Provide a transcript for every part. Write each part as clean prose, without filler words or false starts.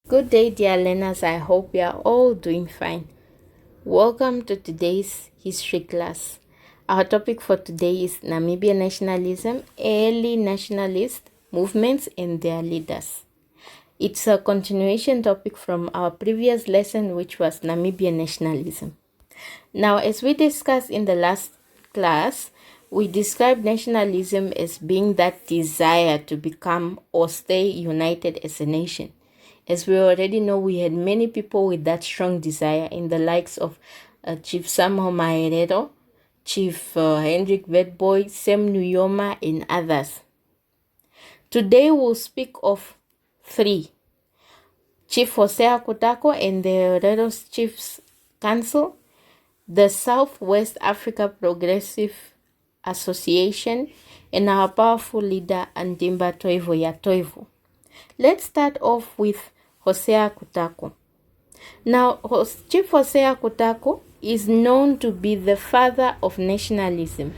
Good day, dear learners. I hope you are all doing fine. Welcome to today's history class. Our topic for today is Namibian nationalism, early nationalist movements and their leaders. It's a continuation topic from our previous lesson, which was Namibian nationalism. Now, as we discussed in the last class, we described nationalism as being that desire to become or stay united as a nation. As we already know, we had many people with that strong desire in the likes of Chief Samuel Maerero, Chief Hendrik Witbooi, Sam Nujoma, and others. Today we'll speak of three: Chief Hosea Kutako and the Herero's Chiefs Council, the Southwest Africa Progressive Association, and our powerful leader Andimba Toivo Yatoivo. Let's start off with Hosea Kutako. Now, Chief Hosea Kutako is known to be the father of nationalism,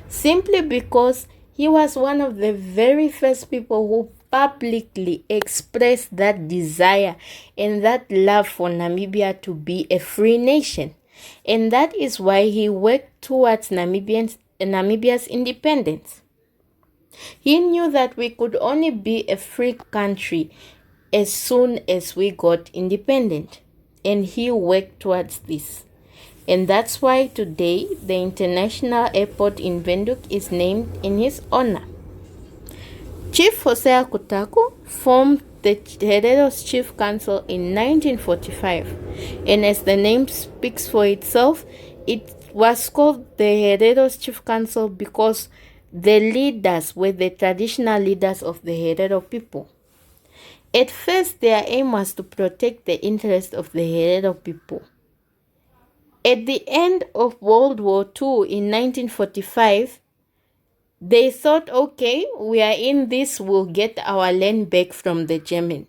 simply because he was one of the very first people who publicly expressed that desire and that love for Namibia to be a free nation. And that is why he worked towards Namibia's independence. He knew that we could only be a free country as soon as we got independent, and he worked towards this. And that's why today the international airport in Windhoek is named in his honor. Chief Hosea Kutako formed the Herero's Chief Council in 1945, and as the name speaks for itself, it was called the Herero's Chief Council because the leaders were the traditional leaders of the Herero people. At first, their aim was to protect the interests of the Herero people. At the end of World War II in 1945, they thought, okay, we are in this, we'll get our land back from the German.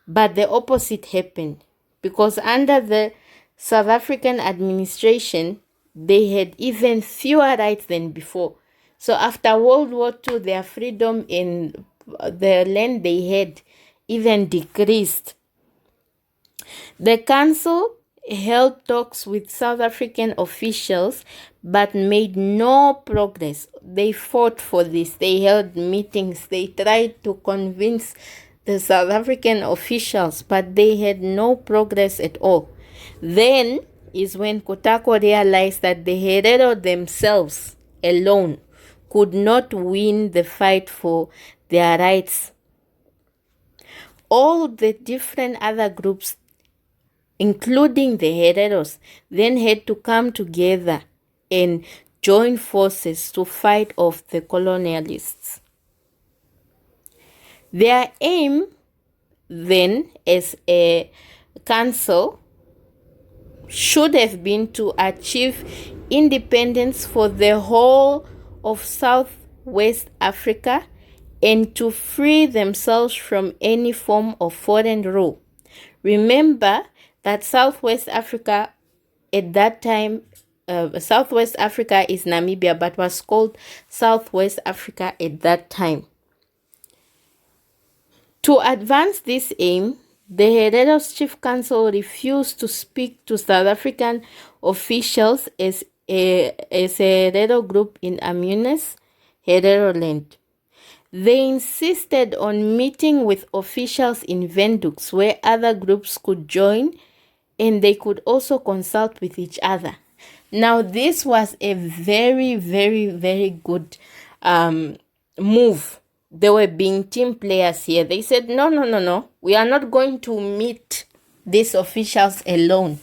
But the opposite happened, because under the South African administration, they had even fewer rights than before. So after World War II, their freedom in the land they had even decreased. The council held talks with South African officials but made no progress. They fought for this. They held meetings. They tried to convince the South African officials, but they had no progress at all. Then is when Kutako realized that the Herero themselves alone could not win the fight for their rights. All the different other groups, including the Hereros, then had to come together and join forces to fight off the colonialists. Their aim then as a council should have been to achieve independence for the whole of Southwest Africa and to free themselves from any form of foreign rule. Remember that Southwest Africa at that time, Southwest Africa is Namibia, but was called Southwest Africa at that time. To advance this aim, the Herero's Chief Council refused to speak to South African officials as a Herero group in Amunes, Herero land. They insisted on meeting with officials in Windhoek where other groups could join and they could also consult with each other. Now, this was a very, very, very good move. They were being team players here. They said, no. We are not going to meet these officials alone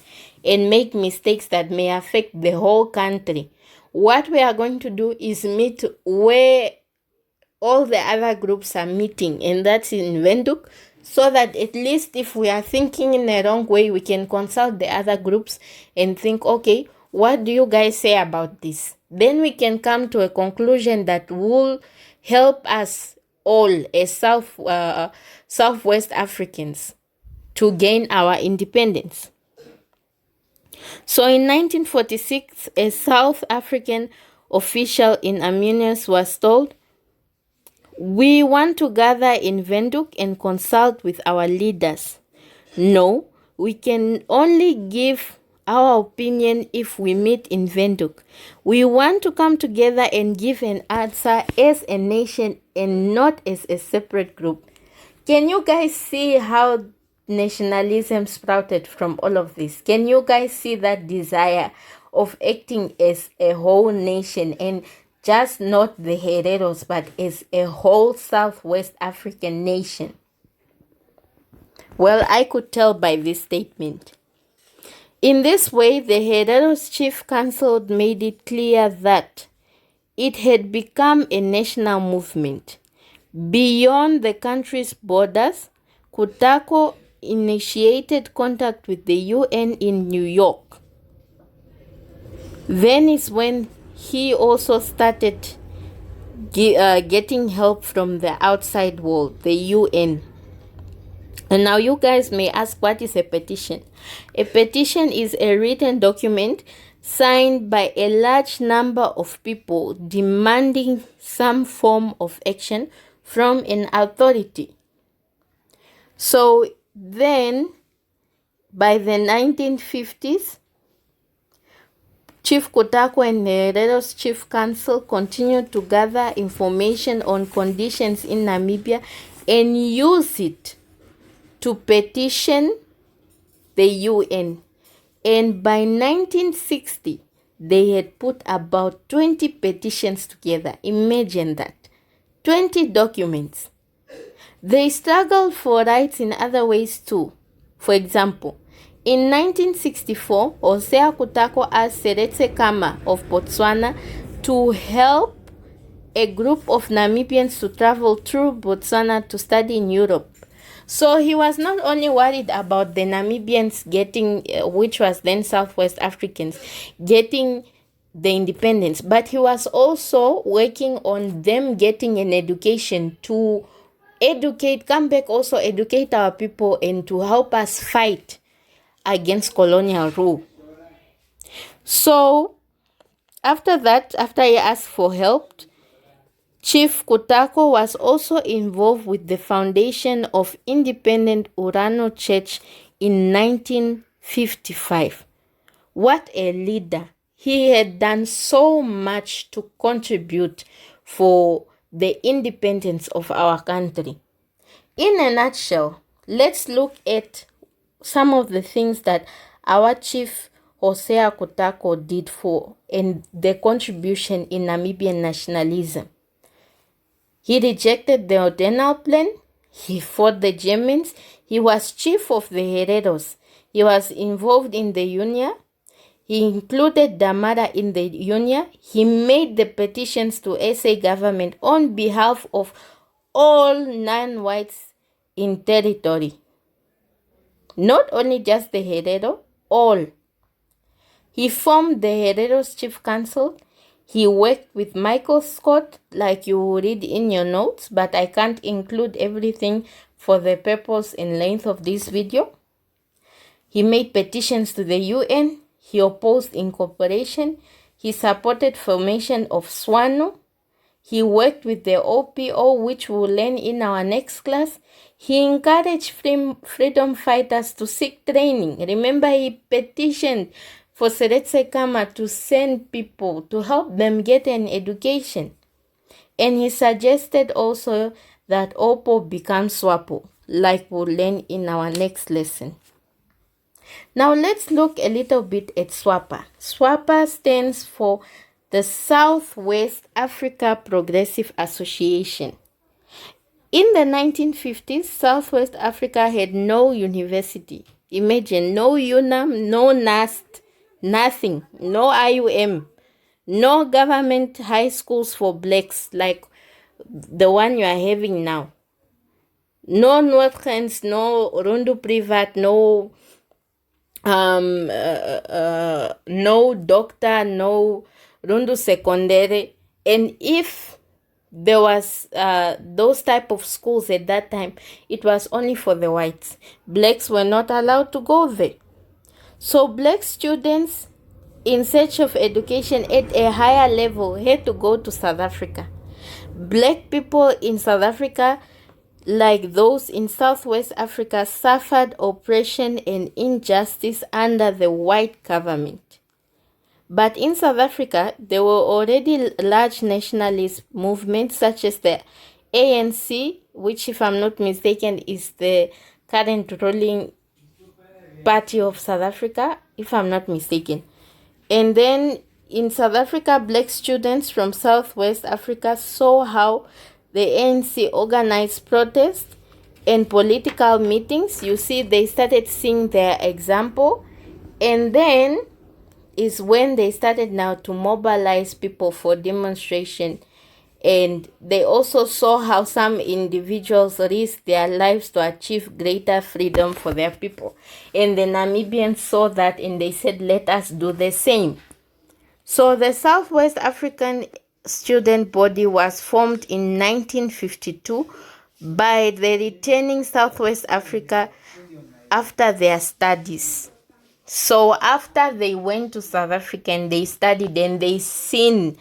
and make mistakes that may affect the whole country. What we are going to do is meet where all the other groups are meeting, and that's in Windhoek, so that at least if we are thinking in the wrong way, we can consult the other groups and think, okay, what do you guys say about this? Then we can come to a conclusion that will help us all as Southwest Africans to gain our independence. So in 1946, a South African official in Amunes was told, we want to gather in Windhoek and consult with our leaders. No, we can only give our opinion if we meet in Windhoek. We want to come together and give an answer as a nation and not as a separate group. Can you guys see how nationalism sprouted from all of this? Can you guys see that desire of acting as a whole nation, and just not the Hereros, but as a whole Southwest African nation? Well, I could tell by this statement. In this way, the Hereros Chief Council made it clear that it had become a national movement. Beyond the country's borders, Kutako initiated contact with the UN in New York. Then is when he also started getting help from the outside world, the UN. And now you guys may ask, what is a petition? A petition is a written document signed by a large number of people demanding some form of action from an authority. So then, by the 1950s, Chief Kutako and the Hereros Chief Council continued to gather information on conditions in Namibia and use it to petition the UN. And by 1960, they had put about 20 petitions together. Imagine that. 20 documents. They struggled for rights in other ways too. For example, in 1964, Hosea Kutako asked Seretse Khama of Botswana to help a group of Namibians to travel through Botswana to study in Europe. So he was not only worried about the Namibians getting, which was then Southwest Africans, getting the independence, but he was also working on them getting an education to come back, also educate our people and to help us fight against colonial rule. So after that, after he asked for help, Chief Kutako was also involved with the foundation of Independent Urano Church in 1955. What a leader. He had done so much to contribute for the independence of our country. In a nutshell, let's look at some of the things that our Chief Hosea Kutako did for and the contribution in Namibian nationalism. He rejected the Odenau Plan. He fought the Germans. He was chief of the Hereros. He was involved in the Unia. He included Damara in the Unia. He made the petitions to SA government on behalf of all non-whites in territory. Not only just the Herero, all. He formed the Hereros Chief Council. He worked with Michael Scott, like you read in your notes, but I can't include everything for the purpose and length of this video. He made petitions to the UN. He opposed incorporation. He supported formation of SWANU. He worked with the OPO, which we'll learn in our next class. He encouraged freedom fighters to seek training. Remember, he petitioned for Seretse Khama to send people to help them get an education. And he suggested also that OPO become SWAPO, like we'll learn in our next lesson. Now let's look a little bit at SWAPA. SWAPA stands for the Southwest Africa Progressive Association. In the 1950s, Southwest Africa had no university. Imagine, no UNAM, no NAST, nothing, no IUM, no government high schools for blacks like the one you are having now. No Northlands, no Rundu Privat, no no doctor, no Rundu Secondary. And if there was those type of schools at that time, it was only for the whites. Blacks were not allowed to go there. So black students in search of education at a higher level had to go to South Africa. Black people in South Africa like those in Southwest Africa, suffered oppression and injustice under the white government. But in South Africa, there were already large nationalist movements such as the ANC, which, if I'm not mistaken, is the current ruling party of South Africa, if I'm not mistaken. And then in South Africa, black students from Southwest Africa saw how the ANC organized protests and political meetings. You see, they started seeing their example, and then is when they started now to mobilize people for demonstration. And they also saw how some individuals risked their lives to achieve greater freedom for their people. And the Namibians saw that and they said, let us do the same. So the Southwest African Student Body was formed in 1952 by the returning Southwest Africa after their studies. So after they went to South Africa and they studied and they seen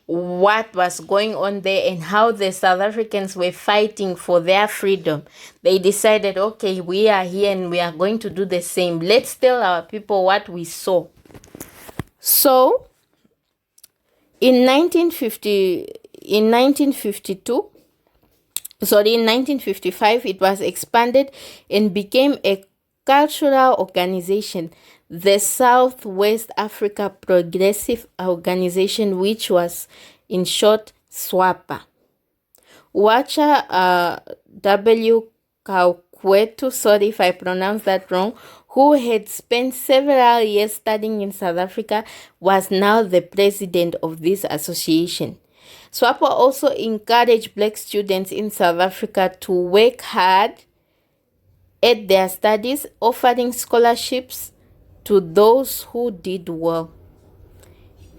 what was going on there and how the South Africans were fighting for their freedom, they decided, okay, we are here and we are going to do the same. Let's tell our people what we saw. So in 1955, it was expanded and became a cultural organization, the Southwest Africa Progressive Organization, which was in short SWAPA. Wacha W. Kaukwetu, sorry if I pronounced that wrong, who had spent several years studying in South Africa, was now the president of this association. SWAPA also encouraged black students in South Africa to work hard at their studies, offering scholarships to those who did well.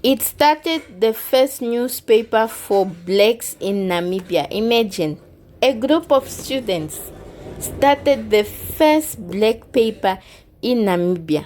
It started the first newspaper for blacks in Namibia. Imagine, a group of students started the first black paper in Namibia.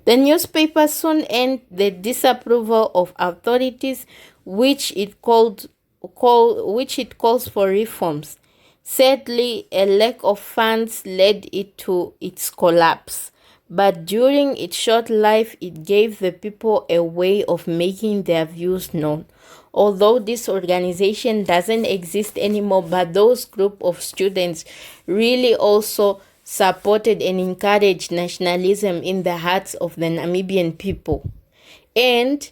The newspaper soon earned the disapproval of authorities, which it calls for reforms. Sadly, a lack of funds led it to its collapse. But during its short life, it gave the people a way of making their views known. Although this organization doesn't exist anymore, but those group of students really also supported and encouraged nationalism in the hearts of the Namibian people. And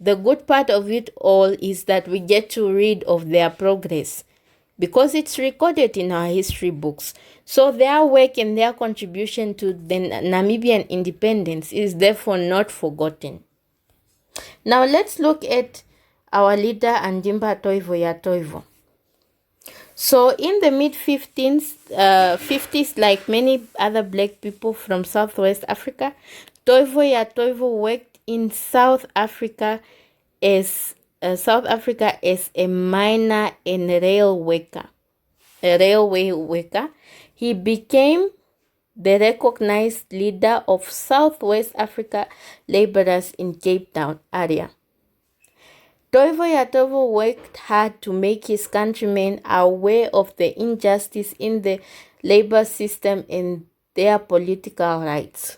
the good part of it all is that we get to read of their progress, because it's recorded in our history books. So their work and their contribution to the Namibian independence is therefore not forgotten. Now let's look at our leader Andimba Toivoya Toivo. So in the mid-50s, like many other black people from Southwest Africa, Toivoya Toivo worked in South Africa as a miner and railway worker. He became the recognized leader of Southwest Africa laborers in Cape Town area. Toivoya Toivo worked hard to make his countrymen aware of the injustice in the labor system and their political rights.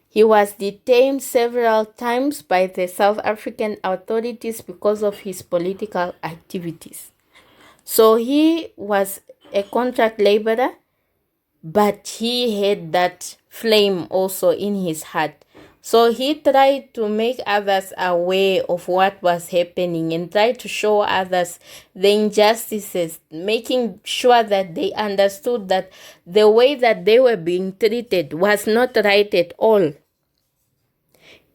He was detained several times by the South African authorities because of his political activities. So he was a contract laborer, but he had that flame also in his heart. So he tried to make others aware of what was happening and tried to show others the injustices, making sure that they understood that the way that they were being treated was not right at all.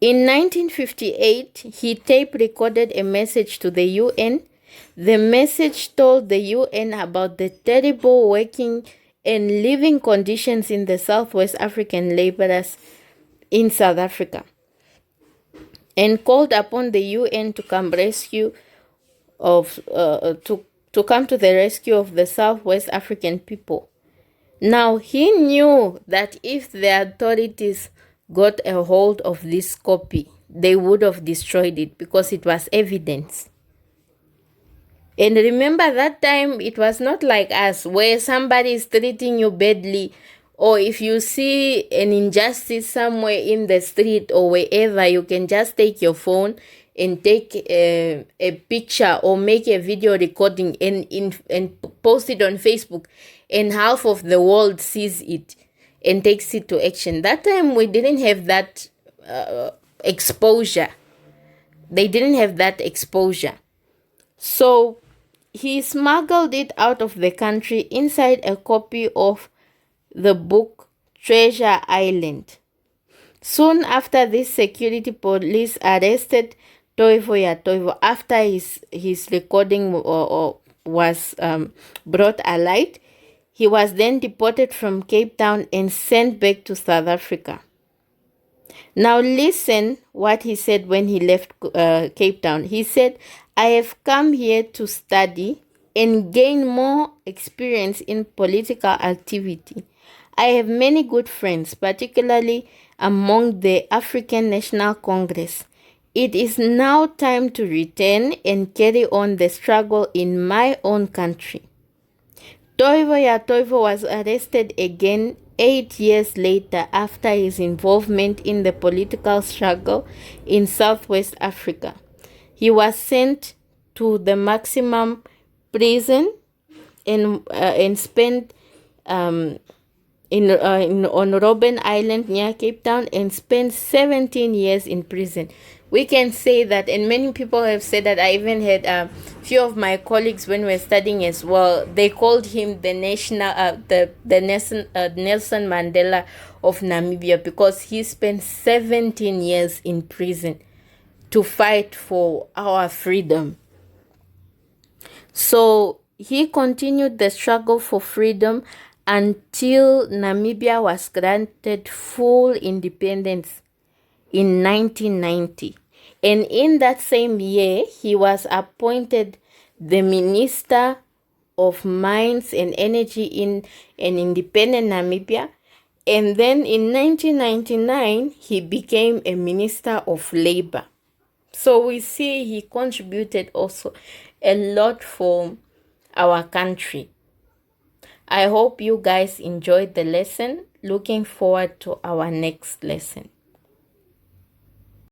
In 1958, he tape recorded a message to the UN. The message told the UN about the terrible working and living conditions in the Southwest African laborers in South Africa, and called upon the UN to come to the rescue of the Southwest African people. Now he knew that if the authorities got a hold of this copy, they would have destroyed it because it was evidence. And remember that time it was not like us where somebody is treating you badly, or if you see an injustice somewhere in the street or wherever, you can just take your phone and take a picture or make a video recording and post it on Facebook, and half of the world sees it and takes it to action. That time we didn't have that exposure. They didn't have that exposure. So he smuggled it out of the country inside a copy of the book Treasure Island. Soon after this, security police arrested Toivo ya Toivo after his recording was brought alight. He was then deported from Cape Town and sent back to South Africa. Now listen what he said when he left Cape Town. He said, "I have come here to study and gain more experience in political activity. I have many good friends, particularly among the African National Congress. It is now time to return and carry on the struggle in my own country." Toivo ya Toivo was arrested again 8 years later after his involvement in the political struggle in Southwest Africa. He was sent to the maximum prison and spent on Robben Island near Cape Town and spent 17 years in prison. We can say that, and many people have said that. I even had a few of my colleagues when we were studying as well. They called him the Nelson Mandela of Namibia, because he spent 17 years in prison to fight for our freedom. So he continued the struggle for freedom until Namibia was granted full independence in 1990. And in that same year, he was appointed the Minister of Mines and Energy in an independent Namibia. And then in 1999, he became a Minister of Labor. So we see he contributed also a lot for our country. I hope you guys enjoyed the lesson. Looking forward to our next lesson.